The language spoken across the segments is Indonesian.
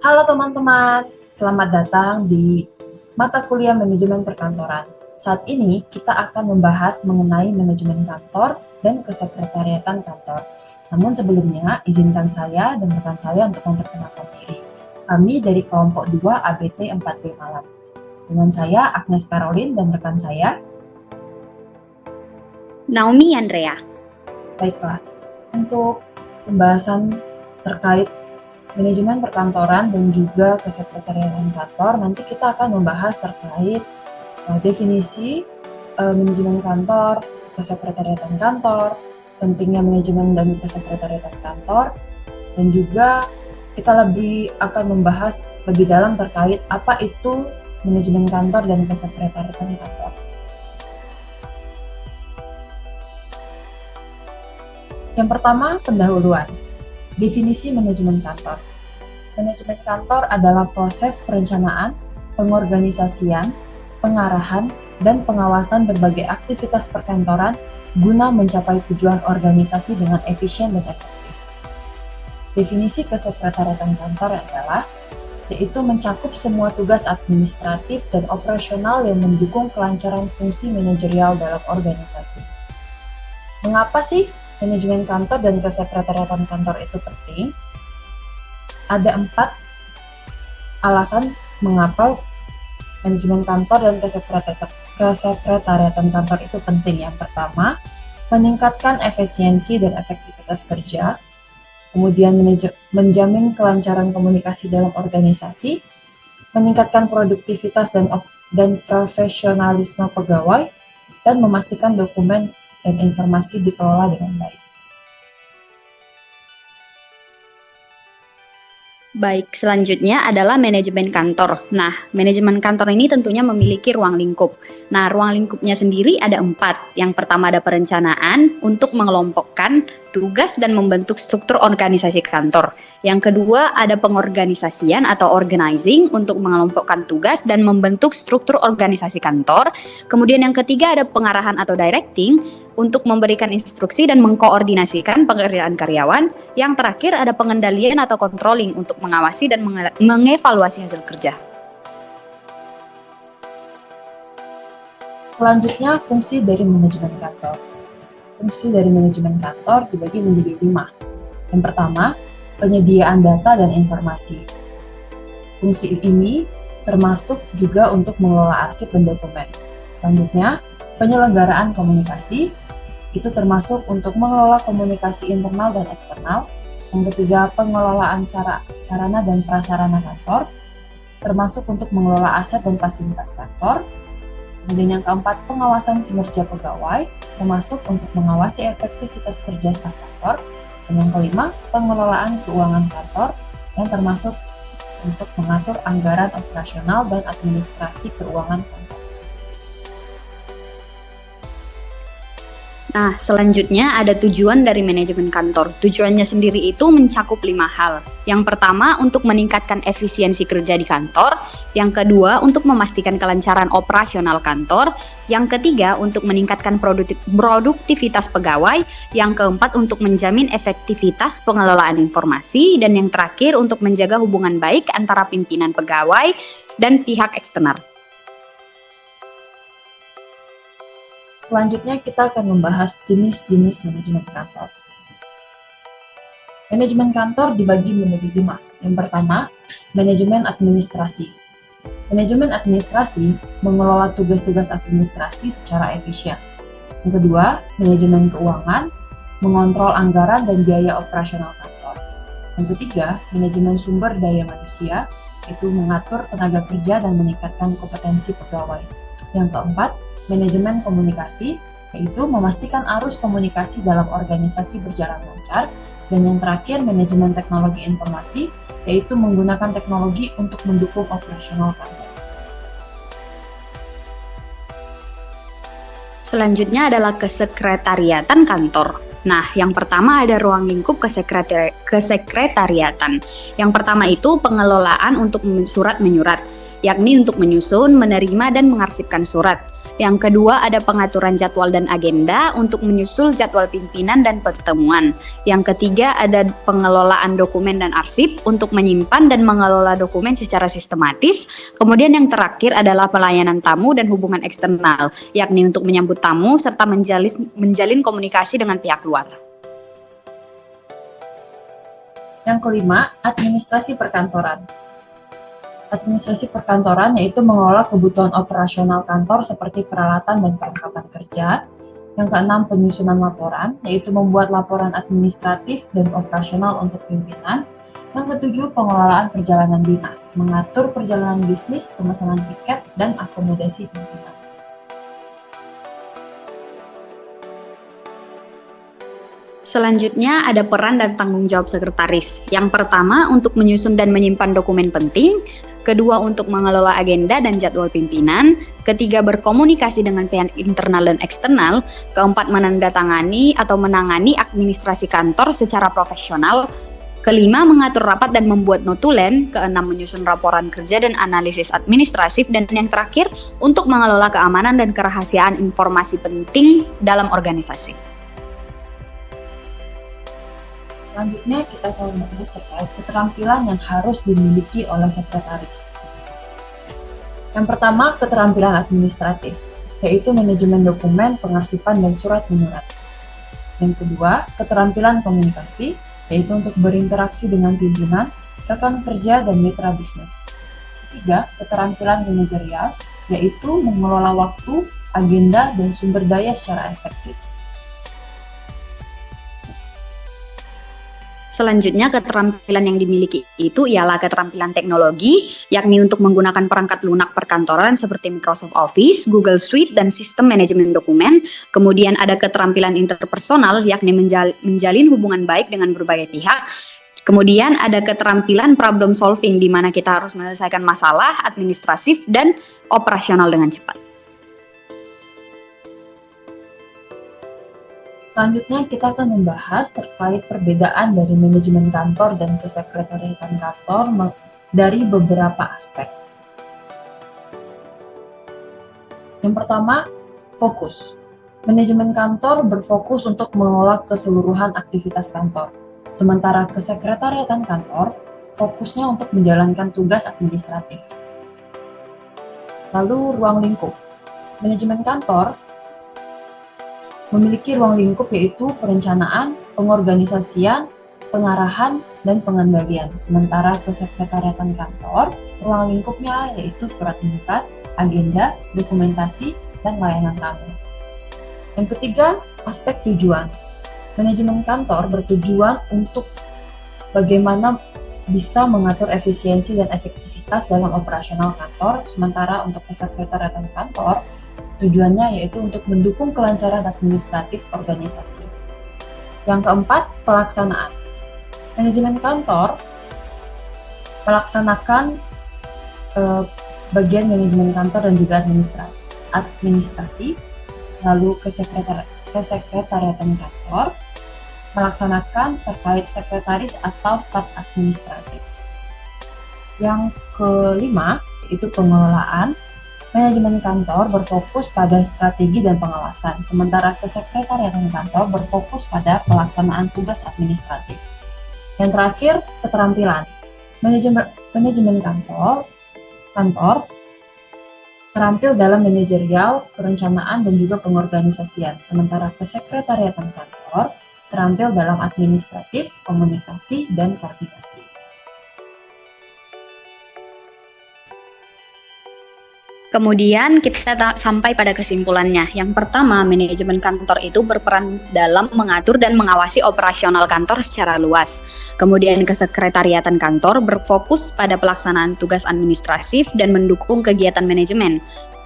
Halo teman-teman, selamat datang di mata kuliah manajemen perkantoran. Saat ini kita akan membahas mengenai manajemen kantor dan kesekretariatan kantor. Namun sebelumnya, izinkan saya dan rekan saya untuk memperkenalkan diri. Kami dari kelompok 2 ABT 4B Malam. Dengan saya, Agnes Caroline dan rekan saya. Naomi Andrea. Baiklah, untuk pembahasan terkait manajemen perkantoran dan juga kesekretariatan kantor, nanti kita akan membahas terkait definisi manajemen kantor, kesekretariatan kantor, pentingnya manajemen dan kesekretariatan kantor, dan juga kita akan membahas lebih dalam terkait apa itu manajemen kantor dan kesekretariatan kantor. Yang pertama, pendahuluan. Definisi manajemen kantor. Manajemen kantor adalah proses perencanaan, pengorganisasian, pengarahan, dan pengawasan berbagai aktivitas perkantoran guna mencapai tujuan organisasi dengan efisien dan efektif. Definisi kesekretariatan kantor adalah yaitu mencakup semua tugas administratif dan operasional yang mendukung kelancaran fungsi manajerial dalam organisasi. Mengapa sih manajemen kantor dan kesekretariatan kantor itu penting? Ada 4 alasan mengapa manajemen kantor dan kesekretariatan kantor itu penting. Yang pertama, meningkatkan efisiensi dan efektivitas kerja, kemudian menjamin kelancaran komunikasi dalam organisasi, meningkatkan produktivitas dan profesionalisme pegawai, dan memastikan dokumen dan informasi dikelola dengan baik. Baik, selanjutnya adalah manajemen kantor. Nah, manajemen kantor ini tentunya memiliki ruang lingkup. Nah, ruang lingkupnya sendiri ada 4. Yang pertama ada perencanaan untuk mengelompokkan tugas dan membentuk struktur organisasi kantor. Yang kedua ada pengorganisasian atau organizing untuk mengelompokkan tugas dan membentuk struktur organisasi kantor. Kemudian yang ketiga ada pengarahan atau directing untuk memberikan instruksi dan mengkoordinasikan pekerjaan karyawan. Yang terakhir ada pengendalian atau controlling untuk mengawasi dan mengevaluasi hasil kerja. Selanjutnya, fungsi dari manajemen kantor. Fungsi dari manajemen kantor dibagi menjadi 5. Yang pertama, penyediaan data dan informasi. Fungsi ini termasuk juga untuk mengelola arsip dan dokumen. Selanjutnya, penyelenggaraan komunikasi, itu termasuk untuk mengelola komunikasi internal dan eksternal. Yang ketiga, pengelolaan sarana dan prasarana kantor, termasuk untuk mengelola aset dan fasilitas kantor. Kemudian yang keempat, pengawasan kinerja pegawai, termasuk untuk mengawasi efektivitas kerja staf kantor. Dan yang kelima, pengelolaan keuangan kantor, yang termasuk untuk mengatur anggaran operasional dan administrasi keuangan kantor. Nah, selanjutnya ada tujuan dari manajemen kantor. Tujuannya sendiri itu mencakup 5 hal. Yang pertama, untuk meningkatkan efisiensi kerja di kantor. Yang kedua, untuk memastikan kelancaran operasional kantor. Yang ketiga, untuk meningkatkan produktivitas pegawai. Yang keempat, untuk menjamin efektivitas pengelolaan informasi. Dan yang terakhir, untuk menjaga hubungan baik antara pimpinan pegawai dan pihak eksternal. Selanjutnya kita akan membahas jenis-jenis manajemen kantor. Manajemen kantor dibagi menjadi 5. Yang pertama, manajemen administrasi. Manajemen administrasi mengelola tugas-tugas administrasi secara efisien. Yang kedua, manajemen keuangan mengontrol anggaran dan biaya operasional kantor. Yang ketiga, manajemen sumber daya manusia, itu mengatur tenaga kerja dan meningkatkan kompetensi pegawai. Yang keempat, manajemen komunikasi, yaitu memastikan arus komunikasi dalam organisasi berjalan lancar. Dan yang terakhir, manajemen teknologi informasi, yaitu menggunakan teknologi untuk mendukung operasional kantor. Selanjutnya adalah kesekretariatan kantor. Nah, yang pertama ada ruang lingkup kesekretariatan. Yang pertama itu pengelolaan untuk surat menyurat, yakni untuk menyusun, menerima, dan mengarsipkan surat. Yang kedua ada pengaturan jadwal dan agenda untuk menyusul jadwal pimpinan dan pertemuan. Yang ketiga ada pengelolaan dokumen dan arsip untuk menyimpan dan mengelola dokumen secara sistematis. Kemudian yang terakhir adalah pelayanan tamu dan hubungan eksternal, yakni untuk menyambut tamu serta menjalin komunikasi dengan pihak luar. Yang kelima, administrasi perkantoran. Administrasi perkantoran yaitu mengelola kebutuhan operasional kantor seperti peralatan dan perlengkapan kerja. Yang keenam, penyusunan laporan, yaitu membuat laporan administratif dan operasional untuk pimpinan. Yang ketujuh, pengelolaan perjalanan dinas, mengatur perjalanan bisnis, pemesanan tiket, dan akomodasi pimpinan. Selanjutnya ada peran dan tanggung jawab sekretaris. Yang pertama untuk menyusun dan menyimpan dokumen penting, kedua untuk mengelola agenda dan jadwal pimpinan, ketiga berkomunikasi dengan pihak internal dan eksternal, keempat menandatangani atau menangani administrasi kantor secara profesional, kelima mengatur rapat dan membuat notulen, keenam menyusun laporan kerja dan analisis administratif, dan yang terakhir untuk mengelola keamanan dan kerahasiaan informasi penting dalam organisasi. Selanjutnya kita akan membahas terkait keterampilan yang harus dimiliki oleh sekretaris. Yang pertama, keterampilan administratif, yaitu manajemen dokumen, pengarsipan, dan surat menyurat. Yang kedua, keterampilan komunikasi, yaitu untuk berinteraksi dengan pimpinan, rekan kerja, dan mitra bisnis. Ketiga, keterampilan manajerial, yaitu mengelola waktu, agenda, dan sumber daya secara efektif. Selanjutnya keterampilan yang dimiliki itu ialah keterampilan teknologi, yakni untuk menggunakan perangkat lunak perkantoran seperti Microsoft Office, Google Suite, dan sistem manajemen dokumen. Kemudian ada keterampilan interpersonal, yakni menjalin hubungan baik dengan berbagai pihak. Kemudian ada keterampilan problem solving, di mana kita harus menyelesaikan masalah administratif dan operasional dengan cepat. Selanjutnya kita akan membahas terkait perbedaan dari manajemen kantor dan kesekretariatan kantor dari beberapa aspek. Yang pertama, fokus. Manajemen kantor berfokus untuk mengelola keseluruhan aktivitas kantor, sementara kesekretariatan kantor fokusnya untuk menjalankan tugas administratif. Lalu ruang lingkup. Manajemen kantor memiliki ruang lingkup yaitu perencanaan, pengorganisasian, pengarahan, dan pengendalian. Sementara kesekretariatan kantor, ruang lingkupnya yaitu surat menyurat, agenda, dokumentasi, dan layanan tamu. Yang ketiga, aspek tujuan. Manajemen kantor bertujuan untuk bagaimana bisa mengatur efisiensi dan efektivitas dalam operasional kantor, sementara untuk kesekretariatan kantor, tujuannya yaitu untuk mendukung kelancaran administratif organisasi. Yang keempat, pelaksanaan. Manajemen kantor melaksanakan bagian manajemen kantor dan juga administrasi. Lalu kesekretariatan kantor melaksanakan terkait sekretaris atau staf administratif. Yang kelima, yaitu pengelolaan. Manajemen kantor berfokus pada strategi dan pengawasan, sementara kesekretariatan kantor berfokus pada pelaksanaan tugas administratif. Yang terakhir, keterampilan. Manajemen kantor terampil dalam manajerial, perencanaan, dan juga pengorganisasian, sementara kesekretariatan kantor terampil dalam administratif, komunikasi, dan koordinasi. Kemudian kita sampai pada kesimpulannya. Yang pertama, manajemen kantor itu berperan dalam mengatur dan mengawasi operasional kantor secara luas. Kemudian kesekretariatan kantor berfokus pada pelaksanaan tugas administratif dan mendukung kegiatan manajemen.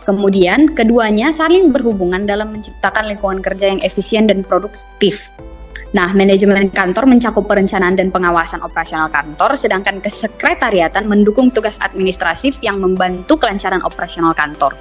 Kemudian keduanya saling berhubungan dalam menciptakan lingkungan kerja yang efisien dan produktif. Nah, manajemen kantor mencakup perencanaan dan pengawasan operasional kantor, sedangkan kesekretariatan mendukung tugas administratif yang membantu kelancaran operasional kantor.